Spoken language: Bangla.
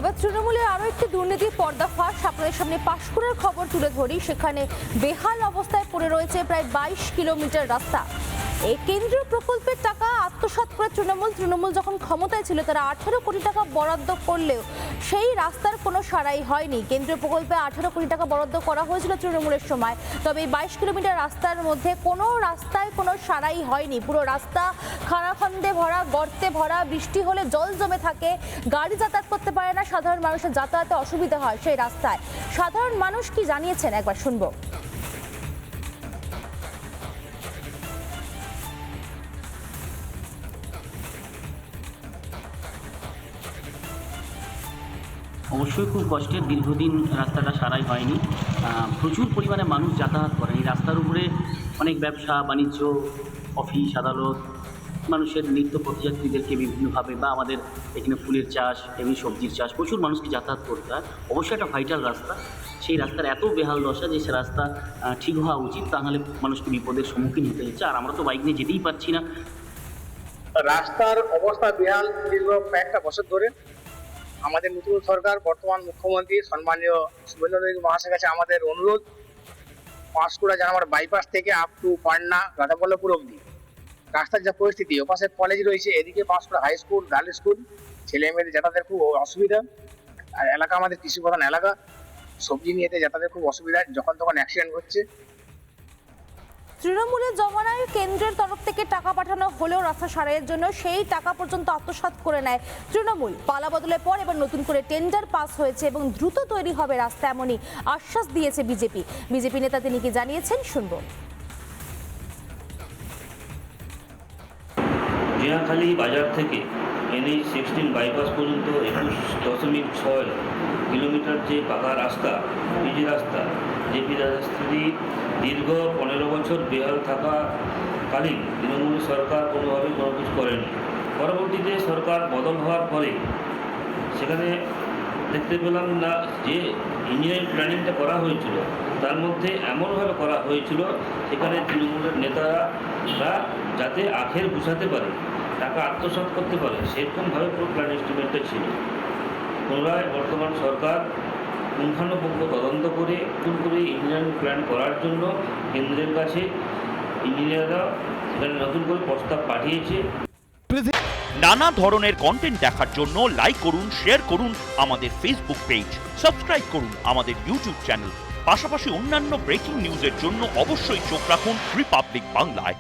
এবার তৃণমূলের আরো একটি দুর্নীতির পর্দাফাঁস আপনাদের সামনে পাঁশকুড়ার খবর তুলে ধরি। সেখানে বেহাল অবস্থায় পড়ে রয়েছে প্রায় 22 কিলোমিটার রাস্তা। এই কেন্দ্রীয় প্রকল্পের টাকা আত্মসাৎ করে তৃণমূল যখন ক্ষমতায় ছিল তারা 18 কোটি টাকা বরাদ্দ করলেও সেই রাস্তার কোনো সারাই হয়নি। কেন্দ্রীয় প্রকল্পে 18 কোটি টাকা বরাদ্দ করা হয়েছিল তৃণমূলের সময়, তবে এই 22 কিলোমিটার রাস্তার মধ্যে কোনো রাস্তায় কোনো সারাই হয়নি। পুরো রাস্তা খানাখন্দে ভরা, গর্তে ভরা, বৃষ্টি হলে জল জমে থাকে, গাড়ি যাতায়াত করতে পারে না, সাধারণ মানুষের যাতায়াতে অসুবিধা হয় সেই রাস্তায়। সাধারণ মানুষ কি জানিয়েছেন একবার শুনবো। অবশ্যই খুব কষ্টের, দীর্ঘদিন রাস্তাটা সারাই হয়নি। প্রচুর পরিমাণে মানুষ যাতায়াত করেন এই রাস্তার উপরে। অনেক ব্যবসা বাণিজ্য, অফিস আদালত, মানুষের নিত্য পথযাত্রীদেরকে বিভিন্নভাবে বা আমাদের এখানে ফুলের চাষ, এমনি সবজির চাষ, প্রচুর মানুষকে যাতায়াত করতে হয়। অবশ্যই একটা ভাইটাল রাস্তা। সেই রাস্তার এত বেহাল দশা যে সে রাস্তা ঠিক হওয়া উচিত, তাহলে মানুষকে বিপদের সম্মুখীন হতে হচ্ছে। আর আমরা তো বাইক নিয়ে যেতেই পারছি না। রাস্তার অবস্থা বেহাল দীর্ঘ কয়েকটা বছর ধরে। আমাদের নতুন সরকার, বর্তমান মুখ্যমন্ত্রী সম্মানীয় শুভেন্দু অধিকারী মহাশয়ের কাছে আমাদের অনুরোধ, পাঁশকুড়া জানামার বাইপাস থেকে আপ টু পান্না রাধাবল্লভপুর অবধি রাস্তার যা পরিস্থিতি, ওপাশে কলেজ রয়েছে, এদিকে Panskura high school, girls school, ছেলে মেয়েদের যাতায়াতের খুব অসুবিধা। আর এলাকা আমাদের কৃষি প্রধান এলাকা, সবজি নিয়ে যাতায়াতের খুব অসুবিধা, যখন তখন অ্যাক্সিডেন্ট হচ্ছে। তৃণমূলের জমানায় কেন্দ্রের তরফ থেকে টাকা পাঠানো হলেও রাস্তা সারাইয়ের জন্য সেই টাকা পর্যন্ত আত্মসাৎ করে নেয় তৃণমূল। পালা বদলের পর এবার নতুন করে টেন্ডার পাস হয়েছে এবং দ্রুত তৈরি হবে রাস্তা, এমনই আশ্বাস দিয়েছে বিজেপি নেতা। তিনি কি জানিয়েছেন শুনবো। জিয়াখালী বাজার থেকে NH-16 বাইপাস পর্যন্ত 21.6 কিলোমিটার যে পাকা রাস্তা, পিজি রাস্তা, জেপি রাজস্থানী দীর্ঘ 15 বছর বেহাল থাকাকালীন তৃণমূল সরকার কোনোভাবে কোনো কিছু করেনি। পরবর্তীতে সরকার বদল হওয়ার পরে সেখানে দেখতে পেলাম না যে ইঞ্জিনিয়ারিং প্ল্যানিংটা করা হয়েছিল, তার মধ্যে এমনভাবে করা হয়েছিল সেখানে তৃণমূলের নেতারা যাতে আখের গুছাতে পারে, টাকা আত্মসাৎ করতে পারে, সেরকমভাবে পুরো প্ল্যান এস্টিমেটটা ছিল। পুনরায় বর্তমান সরকার পুঙ্খানুপুঙ্খ তদন্ত করে নতুন করে ইঞ্জিনিয়ারিং প্ল্যান করার জন্য কেন্দ্রের কাছে ইঞ্জিনিয়াররা সেখানে নতুন করে প্রস্তাব পাঠিয়েছে। নানা ধরনের কন্টেন্ট দেখার জন্য লাইক করুন, শেয়ার করুন আমাদের ফেসবুক পেজ, সাবস্ক্রাইব করুন আমাদের ইউটিউব চ্যানেল। পাশাপাশি অন্যান্য ব্রেকিং নিউজের জন্য অবশ্যই চোখ রাখুন রিপাবলিক বাংলায়।